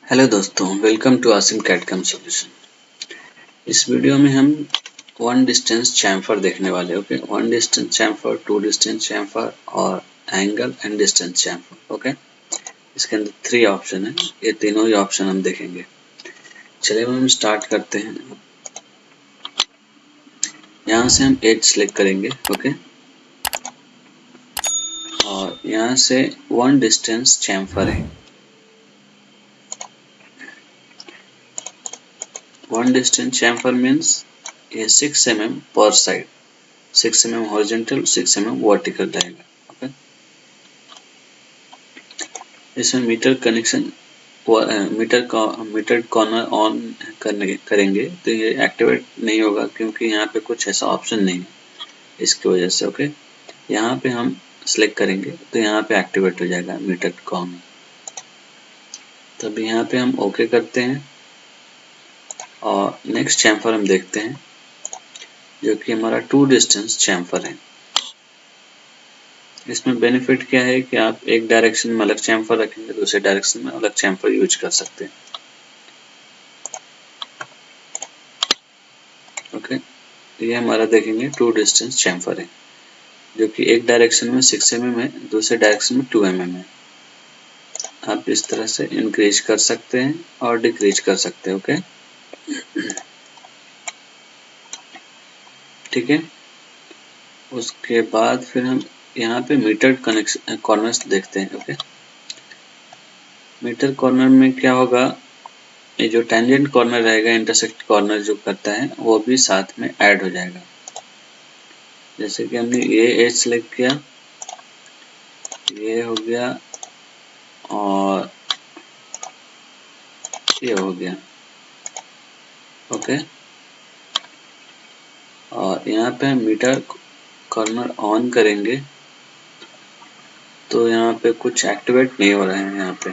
Hello दोस्तों, welcome to Asim CAD Com solution. इस video में हम वन डिस्टेंस चैम्फर देखने वाले हैं। Okay, one distance chamfer, two distance chamfer और angle and distance chamfer. Okay, इसके अंदर 3 ऑप्शन है, ये तीनों ही ऑप्शन हम देखेंगे। चलिए हम स्टार्ट करते हैं। यहाँ से हम एज सेलेक्ट करेंगे। ओके, और यहाँ से वन डिस्टेंस चैम्फर है। वन डिस्टेंस चैम्फर मीन्स ये 6 mm पर side, 6 mm horizontal, 6 mm vertical रहेगा। ओके, इसमें mitre connection mitre corner on करेंगे तो ये एक्टिवेट नहीं होगा, क्योंकि यहाँ पे कुछ ऐसा ऑप्शन नहीं है इसकी वजह से। ओके, यहाँ पे हम सिलेक्ट करेंगे तो यहाँ पे एक्टिवेट हो जाएगा मीटर कॉर्नर। तब यहाँ पे हम ओके करते हैं और नेक्स्ट चैम्फर हम देखते हैं, जो कि हमारा टू डिस्टेंस चैम्फर है। इसमें बेनिफिट क्या है कि आप एक डायरेक्शन में अलग चैम्फर रखेंगे, दूसरे डायरेक्शन में अलग चैम्फर यूज कर सकते हैं। ओके, ये हमारा देखेंगे टू डिस्टेंस चैम्फर है, जो कि एक डायरेक्शन में 6 mm है, दूसरे डायरेक्शन में 2 mm है। आप इस तरह से इंक्रीज कर सकते हैं और डिक्रीज कर सकते हैं। ओके, ठीक है। उसके बाद फिर हम यहाँ पे मीटर कनेक्शन कॉर्नर्स देखते हैं। ओके, मीटर कॉर्नर में क्या होगा, ये जो टेंजेंट कॉर्नर रहेगा, इंटरसेक्ट कॉर्नर जो करता है, वो भी साथ में ऐड हो जाएगा। जैसे कि हमने ये एज सेलेक्ट किया, ये हो गया और ये हो गया। ओके, और यहाँ पे हम मीटर कॉर्नर ऑन करेंगे तो यहाँ पे कुछ एक्टिवेट नहीं हो रहा है। यहाँ पे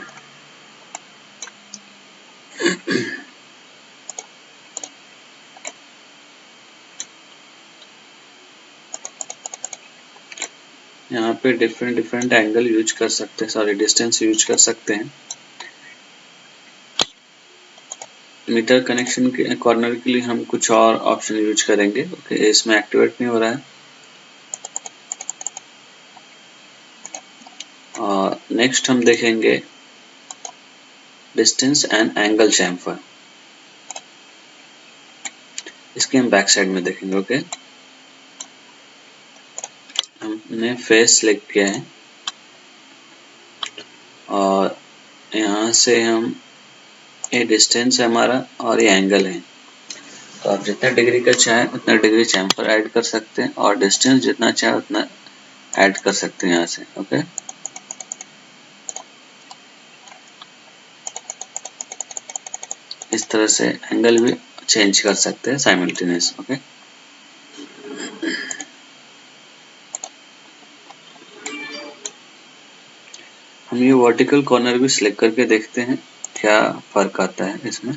यहाँ पे डिफरेंट एंगल यूज कर सकते हैं, सॉरी डिस्टेंस यूज कर सकते हैं। मीटर कनेक्शन के कॉर्नर के लिए हम कुछ और ऑप्शन यूज करेंगे। ओके, इसमें एक्टिवेट नहीं हो रहा है। और नेक्स्ट हम देखेंगे डिस्टेंस एंड एंगल चैम्फर। इसके हम बैक साइड में देखेंगे। ओके, हमने फेस सेलेक्ट किया है और यहाँ से हम ये डिस्टेंस है हमारा और ये एंगल है, तो आप जितना डिग्री का चाहें उतना डिग्री चैम्फर ऐड कर सकते हैं और डिस्टेंस जितना चाहे उतना ऐड कर सकते हैं यहाँ से। ओके, इस तरह से एंगल भी चेंज कर सकते हैं साइमल्टेनियस। ओके, हम ये वर्टिकल कॉर्नर भी सिलेक्ट करके देखते हैं क्या फर्क आता है इसमें।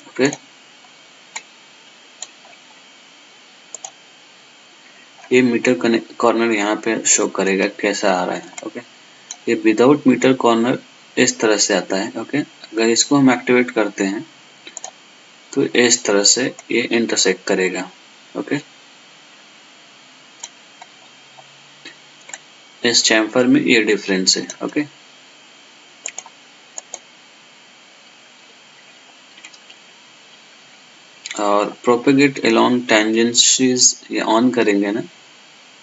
ओके, ये मीटर कॉर्नर यहाँ पे शो करेगा कैसा आ रहा है। ओके, ये विदाउट मीटर कॉर्नर इस तरह से आता है। ओके, अगर इसको हम एक्टिवेट करते हैं तो इस तरह से ये इंटरसेक्ट करेगा। ओके, इस चैम्फर में ये डिफरेंस है। ओके, और प्रोपेगेट अलोंग टेंजेंसीज ये ऑन करेंगे ना,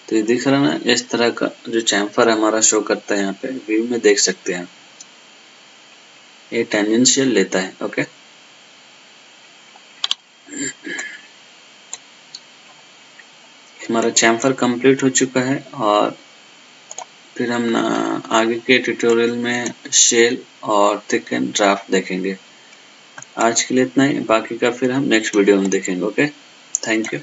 तो ये दिख रहा है ना, इस तरह का जो चैम्फर हमारा शो करता है। यहाँ पे व्यू में देख सकते हैं, ये टेंजेंशियल लेता है। ओके, हमारा चैम्फर कंप्लीट हो चुका है और फिर हम आगे के ट्यूटोरियल में शेल और थिक एंड ड्राफ्ट देखेंगे। आज के लिए इतना ही, बाकी का फिर हम नेक्स्ट वीडियो में देखेंगे। Okay, thank you.